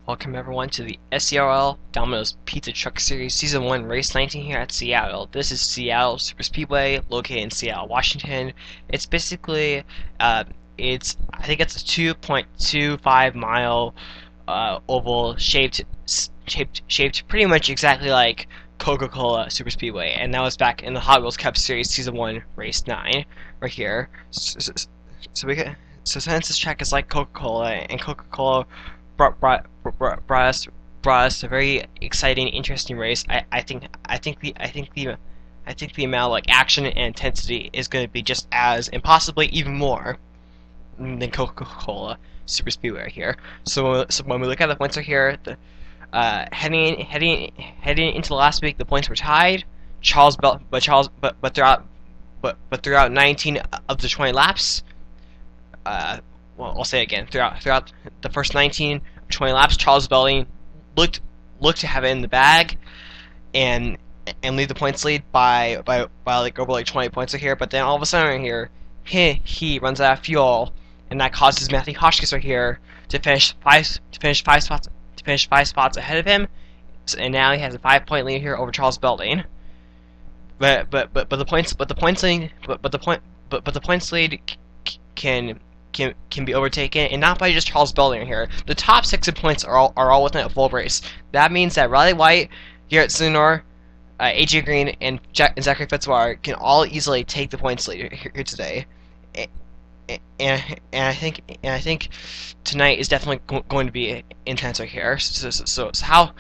Welcome everyone to the SERL Domino's Pizza Truck Series Season 1 Race 19 here at Seattle. This is Seattle Super Speedway, located in Seattle, Washington. It's basically, I think it's a 2.25 mile oval shaped pretty much exactly like Coca Cola Super Speedway, and that was back in the Hot Wheels Cup Series Season 1 Race 9 right here. So since this track is like Coca Cola, and Coca Cola brought us a very exciting, interesting race. I think the amount of like action and intensity is going to be just as, and possibly even more, than Coca Cola Super Speedway here. So when we look at the points right here, heading into last week, the points were tied. But throughout 19 of the 20 laps, well, I'll say it again. Throughout the first 19 or 20 laps, Charles Belling looked to have it in the bag and lead the points lead by like over like 20 points here. But then all of a sudden right here, he runs out of fuel, and that causes Matthew Hotchkiss right here to finish five spots ahead of him. And now he has a 5-point lead here over Charles Belling. But the points lead can be overtaken, and not by just Charles Belling here. The top 6 in points are all within a full race. That means that Riley White, Garrett Sinor, AJ Green, and Zachary Fitzwater can all easily take the points lead here today. And I think tonight is definitely going to be intense right here. So how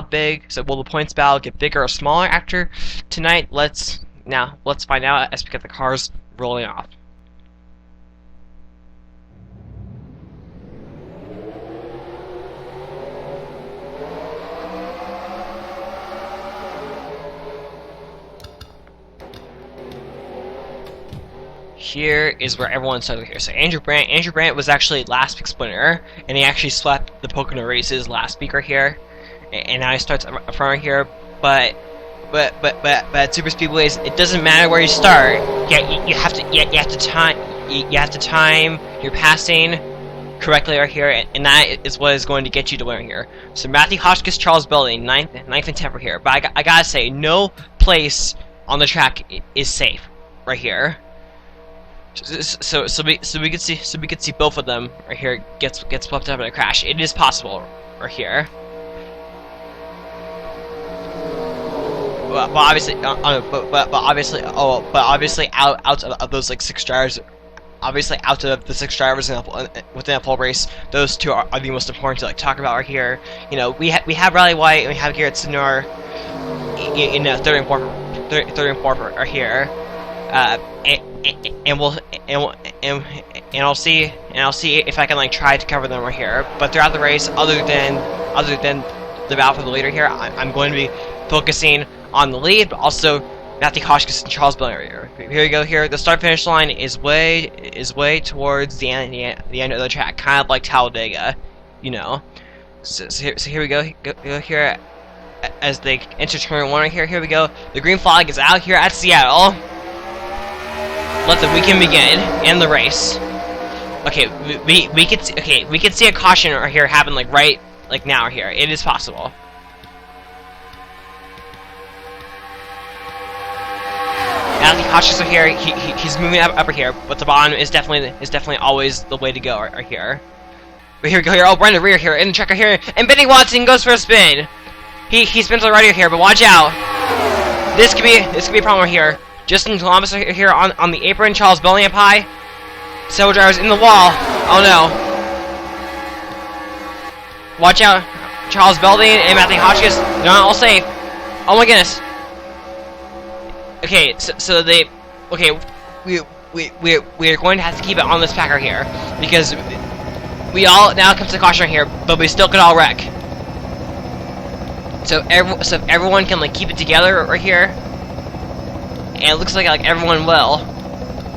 big? So will the points battle get bigger or smaller after tonight? Let's find out as we get the cars rolling off. Here is where everyone started here. So Andrew Brandt was actually last week's winner, and he actually swept the Pocono races last week right here. And now he starts up front right here. But at Super Speedways, it doesn't matter where you start. You have to time your passing correctly right here, and that is what is going to get you to win here. So Matthew Hotchkiss, Charles Belling, 9th and 10th right here. But I gotta say, no place on the track is safe right here. So we could see both of them right here gets swept up in a crash. It is possible right here. But obviously, out of those like 6 drivers, obviously out of the 6 drivers within a full race, those 2 are the most important to like talk about right here. You know, we have Riley White and we have Garrett Sinor in third and fourth right here. I'll see if I can like try to cover them right here. But throughout the race, other than the battle for the leader here, I'm going to be focusing on the lead, but also Matthew Hotchkiss and Charles Belling right here. Here we go. Here, the start finish line is way towards the end of the track, kind of like Talladega, you know. So here we go here as they enter turn 1 right here. Here we go. The green flag is out here at Seattle. Let the weekend begin and the race. Okay, we could see a caution right here happen right now right here. It is possible. Matthew Hotchkiss right here, he's moving up right here, but the bottom is definitely always the way to go right here. But here we go here. Oh, Brenda Rear here in the track right here, and Benny Watson goes for a spin. He spins already right here, but watch out. This could be a problem right here. Justin Columbus here on the apron. Charles Belling up high. Several drivers in the wall. Oh no. Watch out. Charles Belling and Matthew Hotchkiss. They're not all safe. Oh my goodness. Okay, so they... Okay, we're going to have to keep it on this pack right here. Because we all now come to caution right here, but we still could all wreck. So if everyone can like keep it together right here, and it looks like everyone will.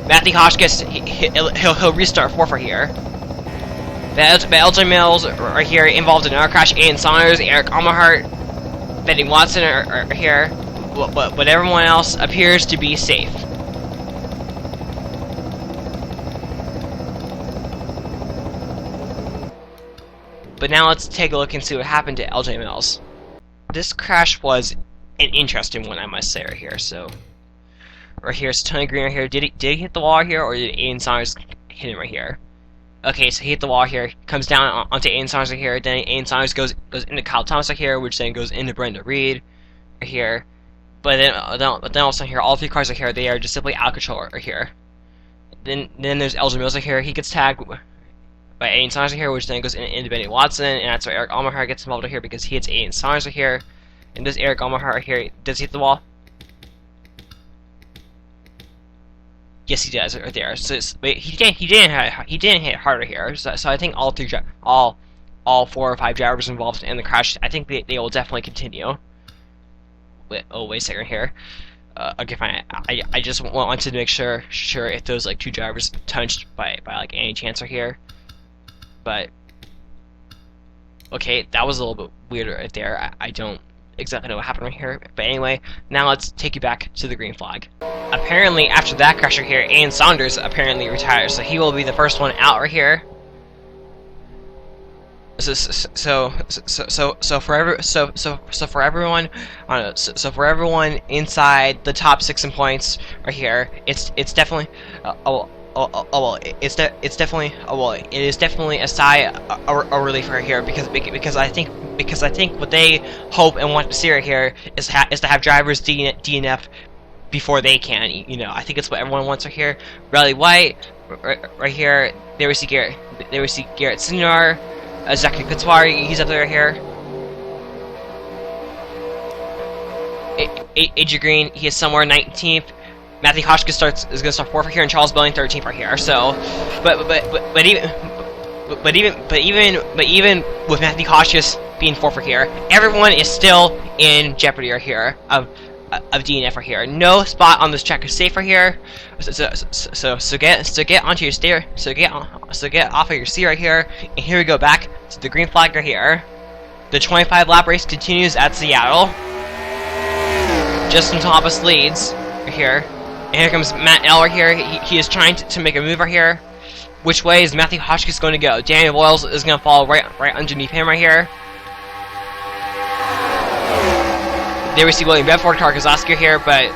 Matthew Hotchkiss, he'll restart 4th right here. But LJ Mills right here involved in another crash. Aiden Saunders, Eric Almahart, Benny Watson are here. But everyone else appears to be safe. But now let's take a look and see what happened to LJ Mills. This crash was an interesting one, I must say, right here. So, right here, it's Tony Green right here. Did he hit the wall right here, or did Aiden Saunders hit him right here? Okay, so he hit the wall here, comes down onto Aiden Saunders right here, then Aiden Saunders goes into Kyle Thomas right here, which then goes into Brenda Reed right here. But then also here, all three cars are here, they are just simply out of control right here. Then there's LJ Mills right here, he gets tagged by Aiden Saunders right here, which then goes into Benny Watson, and that's where Eric Almahar gets involved right here because he hits Aiden Saunders right here. And does Eric Almahar right here, does he hit the wall? Yes, he does right there. So but he didn't hit harder here. So I think all 4 or 5 drivers involved in the crash, I think they will definitely continue. Wait a second here. Okay, fine. I just wanted to make sure if those like 2 drivers touched by like any chance are here. But okay, that was a little bit weirder right there. I don't exactly know what happened right here. But anyway, now let's take you back to the green flag. Apparently, after that crash right here, Aiden Saunders apparently retires, so he will be the first one out right here. So for everyone inside the top 6 in points right here, it is definitely a sigh of relief right here because I think what they hope and want to see right here is to have drivers DNF before they can. You know, I think it's what everyone wants right here. Riley White right here. There we see Garrett Senior. Zachary Pitzwari, he's up there right here. AJ Green, he is somewhere 19th. Matthew Hotchkiss is going to start 4th right here, and Charles Belling 13th right here. So, but even with Matthew Hotchkiss being 4th right here, everyone is still in jeopardy right here of DNF right here. No spot on this track is safe right here. So get onto your steer. So get off of your seat right here. And here we go back to the green flag right here. The 25 lap race continues at Seattle. Justin Thomas leads right here. And here comes Matt L right here. He is trying to make a move right here. Which way is Matthew Hotchkiss going to go? Daniel Boyles is going to fall right underneath him right here. There we see William Bedford, Karl Kozlowski here, but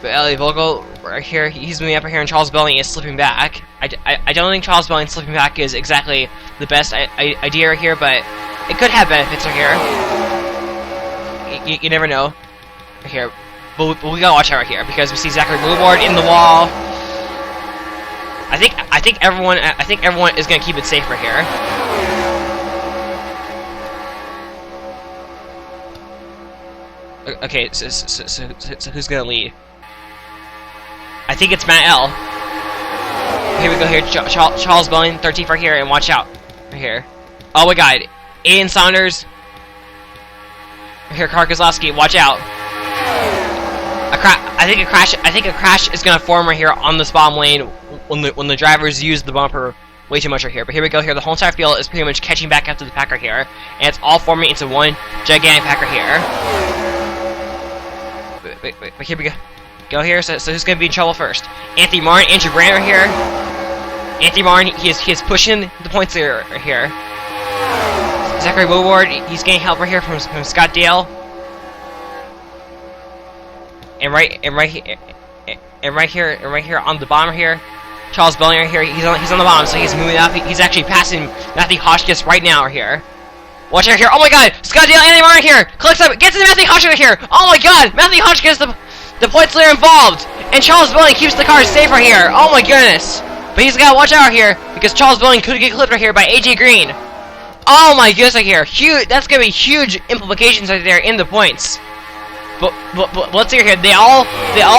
Ellie Vogel right here, he's moving up here, and Charles Belling is slipping back. I don't think Charles Belling slipping back is exactly the best idea right here, but it could have benefits right here. You never know right here, but we gotta watch out right here because we see Zachary Woodward in the wall. I think everyone is gonna keep it safe right here. Okay, so who's gonna lead? I think it's Matt L. Here we go here, Charles Belling, 13th right here, and watch out. Right here. Oh my god, Aiden Saunders. Right here, Karl Kozlowski, watch out. I think a crash is gonna form right here on this bottom lane when the drivers use the bumper way too much right here. But here we go here, the whole entire field is pretty much catching back up to the pack right here, and it's all forming into one gigantic pack right here. Wait, here we go. Go here, so who's going to be in trouble first? Anthony Martin, Andrew Brand right here. Anthony Martin, he is pushing the points there right here. Zachary Woodward, he's getting help right here from Scott Dale. And right here on the bottom here, Charles Belling right here, he's on the bottom, so he's moving up. He's actually passing Matthew Hotchkiss right now right here. Watch out here! Oh my god! Scott Dale, Anthony Martin here! Collects up, gets to Matthew Hotchkiss here! Oh my god! Matthew Hotchkiss, the points leader involved! And Charles Belling keeps the car safe right here! Oh my goodness! But he's gotta watch out here, because Charles Belling could get clipped right here by AJ Green! Oh my goodness right here! Huge! That's gonna be huge implications right there in the points! But let's see here, they all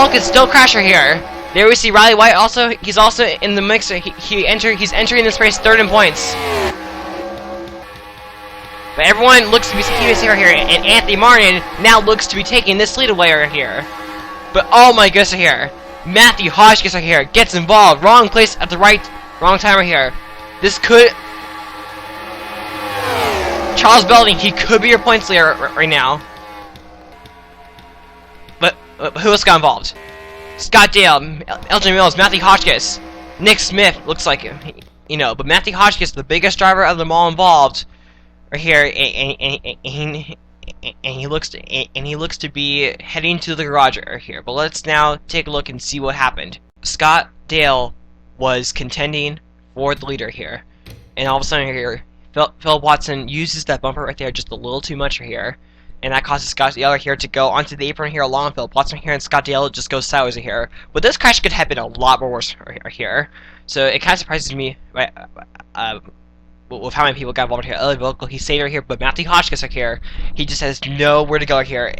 could still crash right here! There we see Riley White also, he's also in the mix, he's entering this race 3rd in points. But everyone looks to be keeping safe right here, and Anthony Martin now looks to be taking this lead away right here. But oh my goodness right here, Matthew Hotchkiss right here gets involved, wrong place at the wrong time right here. This could, Charles Belling, he could be your points leader right now. But who else got involved? Scott Dale, LJ Mills, Matthew Hotchkiss, Nick Smith looks like, you know, but Matthew Hotchkiss, the biggest driver of them all involved, right here, and he looks to be heading to the garage right here. But let's now take a look and see what happened. Scott Dale was contending for the leader here, and all of a sudden here, Phil Watson uses that bumper right there just a little too much right here, and that causes Scott Dale here to go onto the apron here along Phil Watson here, and Scott Dale just goes sideways here. But this crash could have been a lot more worse right here, so it kind of surprises me, right? With how many people got involved here. Elliot Vogel, he saved her here, but Matthew Hotchkiss right here, he just has nowhere to go here,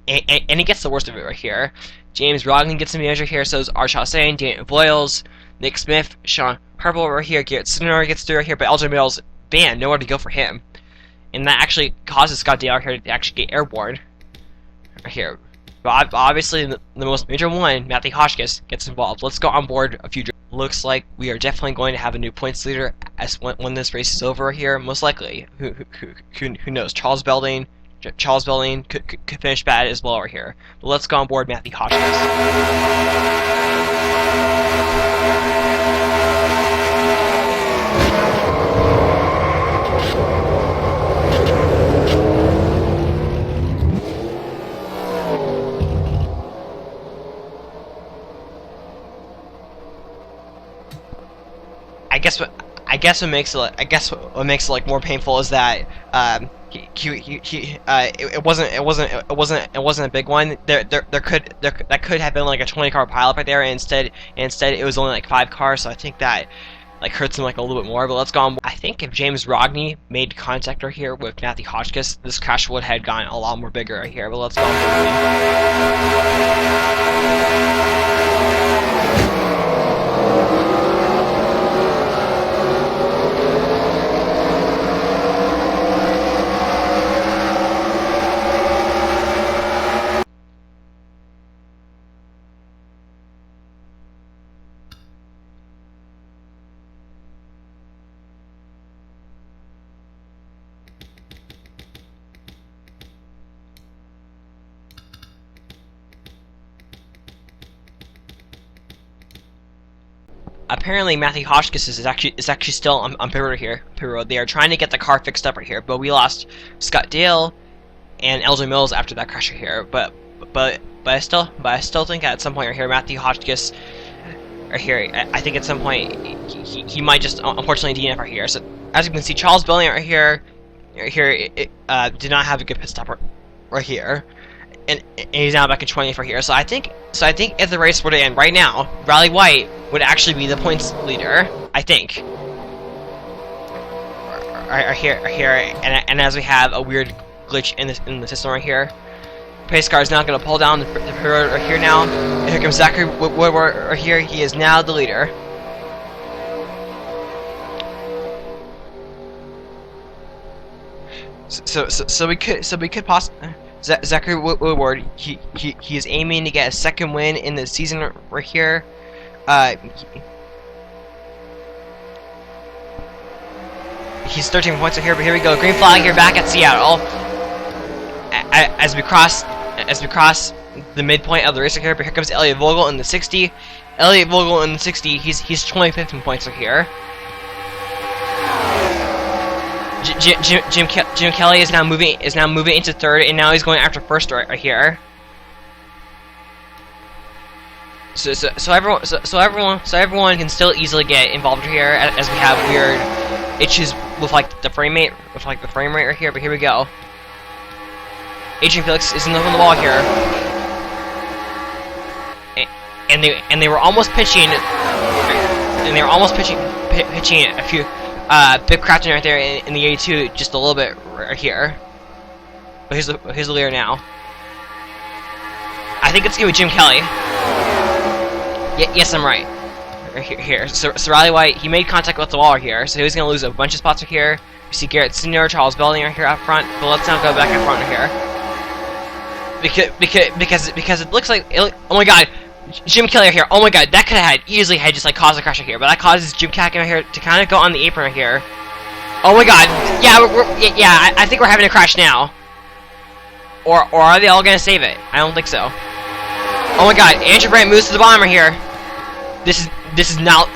and he gets the worst of it right here. James Rodney gets some damage right here, so is Arshaw Sane, Daniel Voiles, Nick Smith, Sean Purple right here, Garrett Sinner gets through right here, but Elgin Mills, bam, nowhere to go for him. And that actually causes Scott Dale here to actually get airborne right here. But obviously, the most major one, Matthew Hotchkiss, gets involved. Let's go on board a few. Looks like we are definitely going to have a new points leader as when this race is over here. Most likely, who knows? Charles Belding could finish bad as well over here. But let's go on board Matthew Hotchkiss. I guess what makes it like more painful is that it wasn't a big one. That could have been like a 20-car pileup right there, and instead it was only like 5 cars. So I think that like hurts him like a little bit more. But let's go on. I think if James Rodney made contact right here with Matthew Hotchkiss, this crash would have gone a lot more bigger right here. But let's go on. Apparently, Matthew Hotchkiss is actually still on pit road here. Pit road. They are trying to get the car fixed up right here, but we lost Scott Dale and Elgin Mills after that crash right here. But I still think at some point right here, Matthew Hotchkiss right here. I think at some point he might just unfortunately DNF right here. So as you can see, Charles Bellion right here did not have a good pit stop right here. And he's now back in 20th right here. So I think if the race were to end right now, Riley White would actually be the points leader. I think. Right here, and as we have a weird glitch in the system right here, pace car is now going to pull down the road right here now. And here comes Zachary Woodward right here. He is now the leader. So we could possibly. Zachary Woodward, he is aiming to get a second win in the season right here. He's 13 points right here, but here we go. Green flag here back at Seattle. As we cross the midpoint of the race right here, but here comes Elliot Vogel in the 60. Elliot Vogel in the 60. He's 25th in points right here. Jim Kelly is now moving into third, and now he's going after first right here. So everyone can still easily get involved here, as we have weird issues with like the frame rate right here. But here we go. Adrian Felix is in the wall here, and they were almost pitching, a few. Big Crafton right there in the 82, just a little bit right here. But here's the leader now. I think it's gonna be Jim Kelly. Yes, I'm right. Right here. So Riley White, he made contact with the wall here, so he's gonna lose a bunch of spots right here. You see Garrett Senior, Charles Belding right here up front. But let's now go back up front right here. Because it looks like oh my god. Jim Kelly right here. Oh my god, that could have easily just like caused a crash right here, but that causes Jim Kelly right here to kind of go on the apron right here. Oh my god, yeah, I think we're having a crash now. Or are they all gonna save it? I don't think so. Oh my god, Andrew Brandt moves to the bottom right here. This is not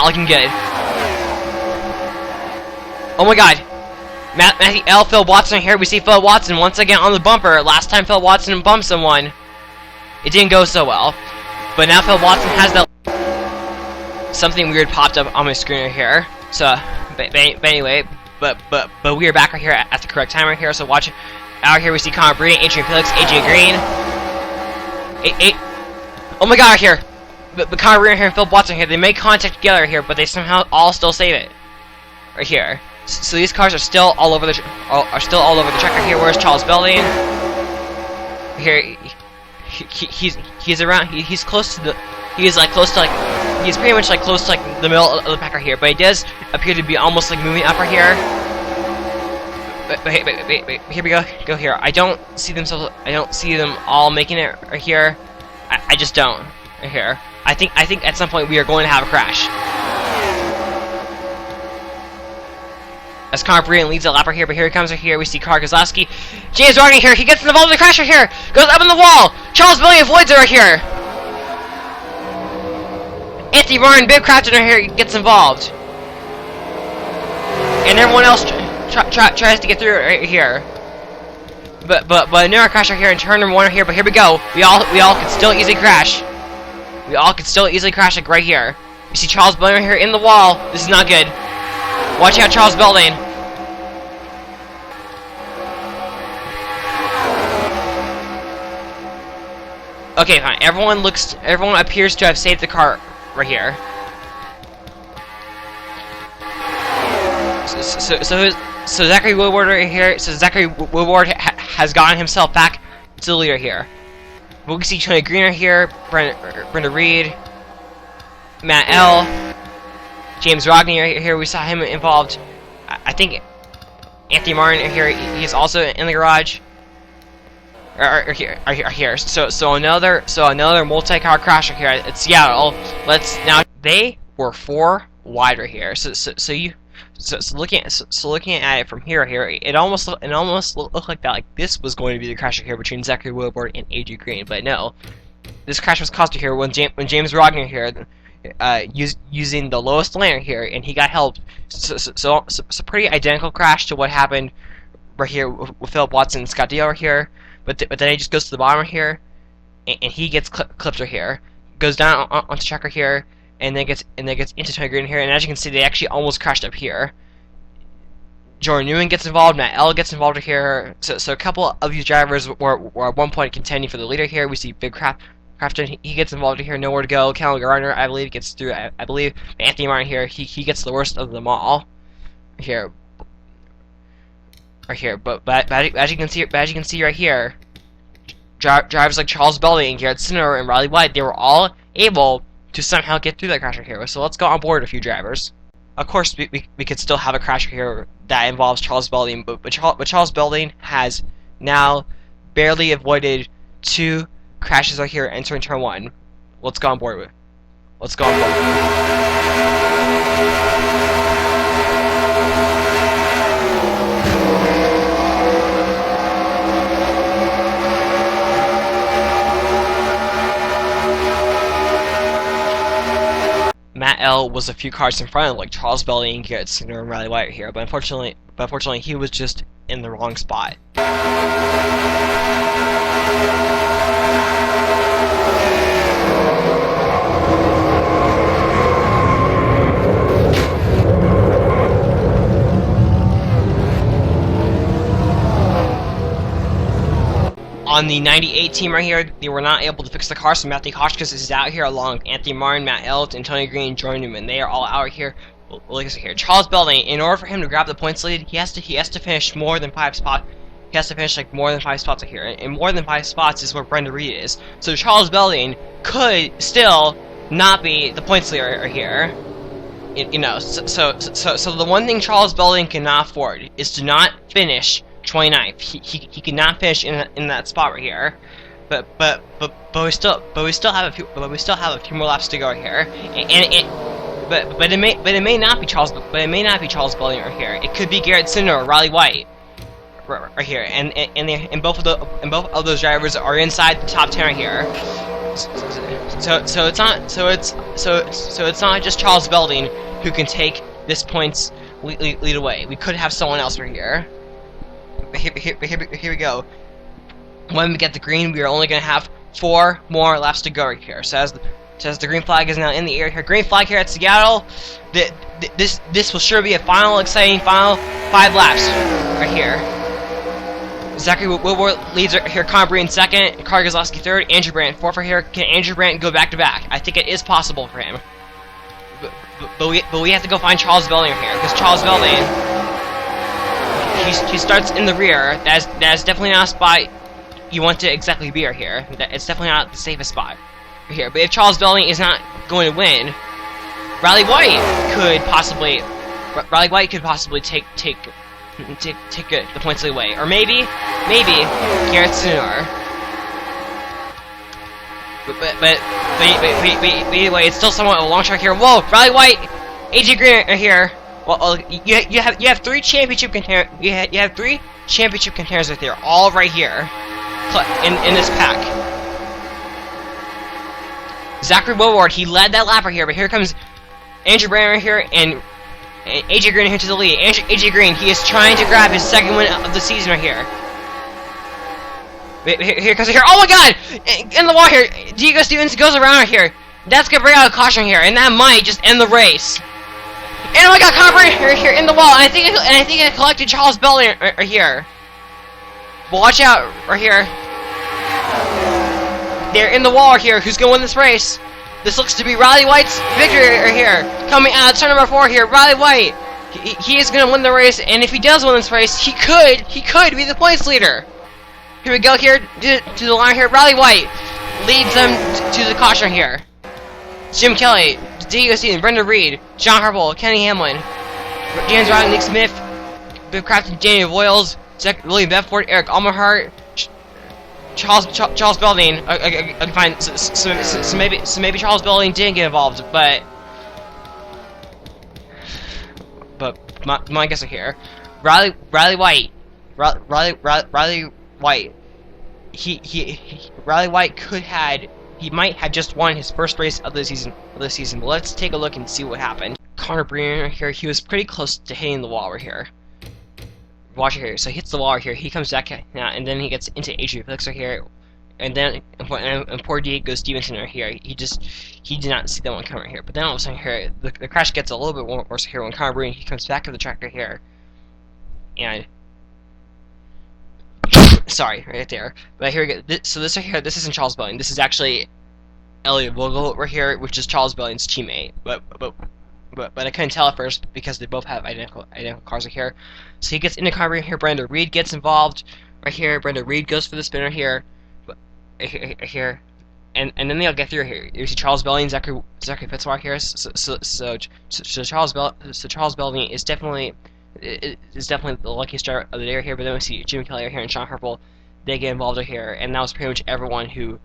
looking good. Oh my god. Matthew L. Phil Watson here. We see Phil Watson once again on the bumper. Last time Phil Watson bumped someone, it didn't go so well. But now Phil Watson has that. Something weird popped up on my screen right here. So, but anyway, but we are back right here at the correct time right here. So watch out here. We see Connor Breen, Adrian Felix, AJ Green. Oh my God, right here. But Connor Breen here and Phil Watson here. They make contact together here, but they somehow all still save it. Right here. So these cars are still all over the track right here. Where's Charles Belding? Here, he's around. He's close to the. He's pretty much like close to like the middle of the pack right here. But he does appear to be almost like moving up right here. But here we go. Go here. I don't see them all making it right here. I just don't. Right here. I think at some point we are going to have a crash. As Connor Breen leads the lap right here, but here he comes right here. We see Karl Kozlowski. James Rogner here. He gets involved in the crash right here. Goes up on the wall. Charles Belding avoids it right here. Anthony Martin, Bib Crafton right here gets involved. And everyone else tries to get through right here. But another crash right here in turn number 1 right here. But here we go. We all could still easily crash. We all could still easily crash like right here. You see Charles Belding right here in the wall. This is not good. Watch out, Charles Belding. Okay, fine. Everyone appears to have saved the car right here. So Zachary Woodward right here. So Zachary Woodward has gotten himself back to the leader here. We can see Tony Green right here, Brenda Reed, Matt L, James Rogner right here. We saw him involved. I think Anthony Martin here. He's also in the garage. Here. So another multi-car crash here at Seattle. They were 4 wide right here. So looking at it from here, it almost looked like that. Like this was going to be the crash here between Zachary Woodward and AJ Green, but no. This crash was caused here when James Rogner here using the lowest lane here, and he got help. So pretty identical crash to what happened right here with Philip Watson and Scott Deal right here. But then he just goes to the bottom right here, and he gets clipped right here. Goes down onto track right here, and then gets into Tony Green here. And as you can see, they actually almost crashed up here. Jordan Newman gets involved. Matt L gets involved here. So a couple of these drivers were at one point contending for the leader here. We see Big Crafton. He gets involved here. Nowhere to go. Callum Gardner, I believe, gets through. I believe Anthony Martin here. He gets the worst of them all here. Right here, but as you can see right here, drivers like Charles Belding, Garrett Sinner, and Riley White, they were all able to somehow get through that crash right here. So let's go on board a few drivers. Of course, we could still have a crash right here that involves Charles Belding, but Charles Belding has now barely avoided 2 crashes right here entering turn 1. Let's go on board with. Let's go on board. Matt L was a few cars in front of like Charles Belding, Garrett Sinner, and Riley White here, but unfortunately he was just in the wrong spot. On the 98 team right here, they were not able to fix the car, so Matthew Hotchkiss is out here along with Anthony Martin, Matt Elt, and Tony Green, Jordan Newman. They are all out here. Look at here. Charles Belding, in order for him to grab the points lead, he has to finish more than 5 spots. He has to finish like more than 5 spots right here, and more than 5 spots is where Brenda Reed is. So Charles Belding could still not be the points leader right here. You know, so the one thing Charles Belding cannot afford is to not finish 29th. He cannot finish in that spot right here, but we still have a few more laps to go right here, but it may not be Charles Belding right here. It could be Garrett Sinner or Riley White right here, and both of those drivers are inside the top 10 right here. So it's not just Charles Belding who can take this points lead away. We could have someone else right here. But here we go. When we get the green, we are only going to have 4 more laps to go right here. So as the green flag is now in the air here, green flag here at Seattle. This will sure be a exciting final 5 laps right here. Zachary Woodward leads right here, Connor Breen second, Carl Kozlowski third, Andrew Brandt fourth right here. Can Andrew Brandt go back to back? I think it is possible for him. But we have to go find Charles Belding here, because Charles Belding, he starts in the rear. That is definitely not a spot you want to exactly be right here. It's definitely not the safest spot right here. But if Charles Belding is not going to win, Riley White could possibly take the points away, or maybe Garrett Sinor. But anyway, it's still somewhat of a long track here. Whoa, Riley White, AJ Green are here. Well, you have 3 championship contenders. You have 3 championship contenders right there, all right here, in this pack. Zachary Woodward, he led that lap right here, but here comes Andrew Brand right here and AJ Green here to the lead. AJ Green, he is trying to grab his 2nd win of the season right here. Here comes here. Oh my God! In the wall here. Diego Stevens goes around right here. That's gonna bring out a caution here, and that might just end the race. And oh my God, Connor right here in the wall. And I think it collected Charles Belding right here. But watch out right here. They're in the wall here. Who's gonna win this race? This looks to be Riley White's victory right here. Coming out of turn number 4 here, Riley White. He is gonna win the race, and if he does win this race, he could be the points leader. Here we go here to the line here. Riley White leads them to the caution here. Jim Kelly, Diego Stevens, Brenda Reed, John Harbaugh, Kenny Hamlin, James Ryan, Nick Smith, Bill Crafton, Daniel Voiles, William Bedford, Eric Almerhart, Charles Belding. I can find so maybe Charles Belding didn't get involved, but my guess are here. Riley White. Riley White he might have just won his first race of the season. But let's take a look and see what happened. Connor Breen here, he was pretty close to hitting the wall right here. Watch it here. So he hits the wall right here. He comes back now, and then he gets into Adrian Felix right here, and then and poor Diego Stevenson right here. He did not see that one coming right here. But then all of a sudden here, the crash gets a little bit worse here when Connor Breen, he comes back to the track right here, and sorry, right there. But here we go. So this right here, this isn't Charles Belding. This is actually Elliot Vogel right here, which is Charles Belding's teammate. But I couldn't tell at first because they both have identical cars right here. So he gets into car right here. Brenda Reed gets involved right here. Brenda Reed goes for the spinner here, here, and then they'll get through here. You see Charles Belding, Zachary Fitzwater here. So Charles Belding is definitely the luckiest driver of the day right here. But then we see Jim Kelly right here and Sean Harbaugh. They get involved right here, and that was pretty much everyone who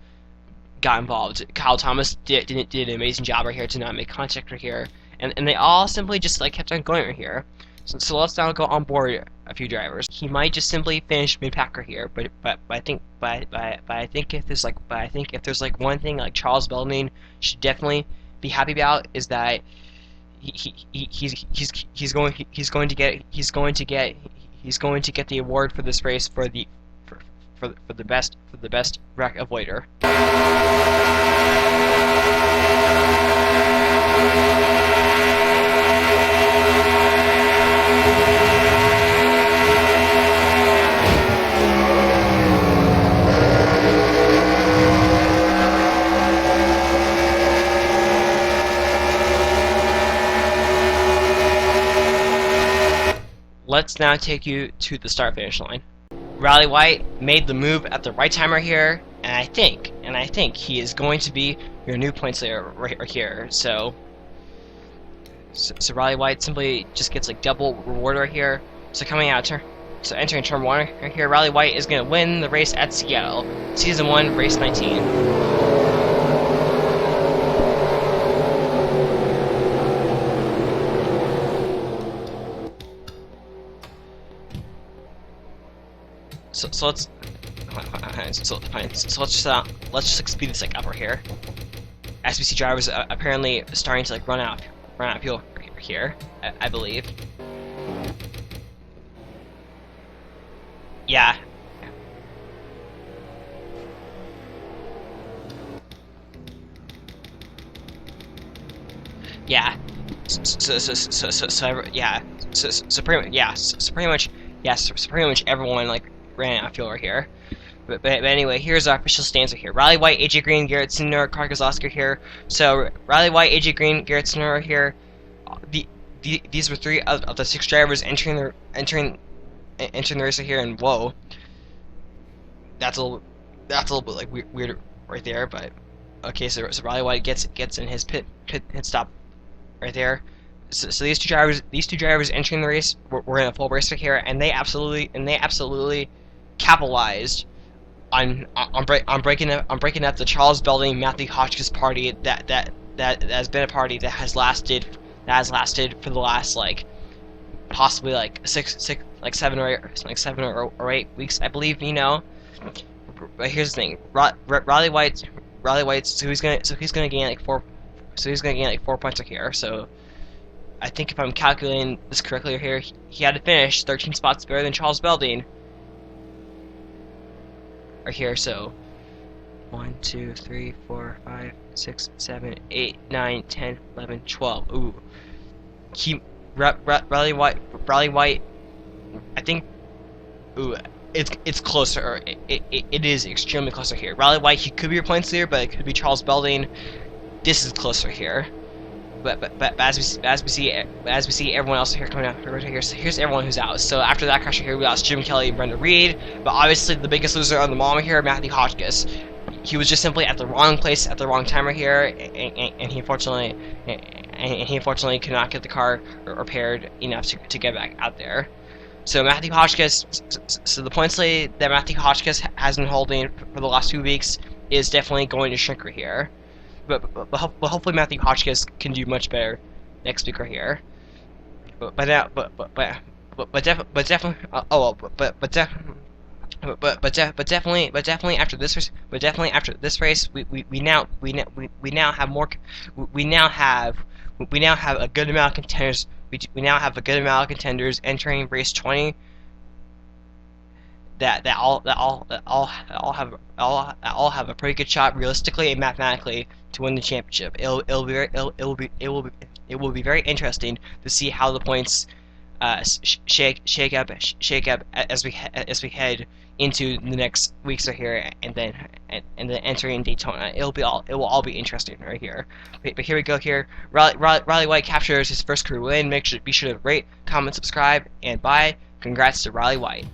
got involved. Kyle Thomas did an amazing job right here to not make contact right here. And they all simply just like kept on going right here. So let's now go on board a few drivers. He might just simply finish mid-packer here, but I think if there's like one thing like Charles Belding should definitely be happy about is that he's going to get the award for this race for the best wreck avoider. Let's now take you to the start-finish line. Riley White made the move at the right time right here, and I think he is going to be your new points leader right here. So Riley White simply just gets like double reward right here. So entering turn 1 right here, Riley White is going to win the race at Seattle, Season 1, Race 19. So let's just speed this like up right here. SBC drivers apparently starting to like run out fuel here, I believe. Yeah, yeah. Yeah. So pretty much, yeah. So pretty much, yes. So pretty much everyone like ran out of fuel right here. But anyway, here's our official stanza here. Riley White, AJ Green, Garrett Sinner, Carcass Oscar here. So Riley White, AJ Green, Garrett Sinner are here. The, these were three of the six drivers entering the race here, and whoa, that's a little bit like weird right there. But okay, so Riley White gets in his pit stop right there. So these two drivers entering the race were in a full race here, and they absolutely capitalized on breaking up the Charles Belding Matthew Hotchkiss party that has been a party that has lasted for the last like possibly like seven or 8 weeks, I believe. But here's the thing: Riley White, so he's gonna gain like four points right here. So I think if I'm calculating this correctly here, he had to finish 13 spots better than Charles Belding right here. So 1, 2, 3, 4, 5, 6, 7, 8, 9, 10, 11, 12. Ooh, Riley White. I think. Ooh, it's closer. It is extremely closer here. Riley White, he could be your points leader, but it could be Charles Belding. This is closer here. But as we see everyone else here coming out right here. So here's everyone who's out. So after that crash here, we lost Jim Kelly and Brenda Reed. But obviously the biggest loser on the moment here, Matthew Hotchkiss. He was just simply at the wrong place at the wrong time right here, and he unfortunately could not get the car repaired enough to get back out there. So Matthew Hotchkiss, so the points lead that Matthew Hotchkiss has been holding for the last 2 weeks is definitely going to shrink right here. But hopefully Matthew Hotchkiss can do much better next week right here. But definitely after this race, we now have more we now have a good amount of contenders. We now have a good amount of contenders entering race 20 that all have a pretty good shot realistically and mathematically to win the championship. It will be very interesting to see how the points shake up as we head into the next weeks right here, and then entering Daytona. It will all be interesting right here. But here we go here. Riley White captures his first career win. Be sure to rate, comment, subscribe, and bye. Congrats to Riley White.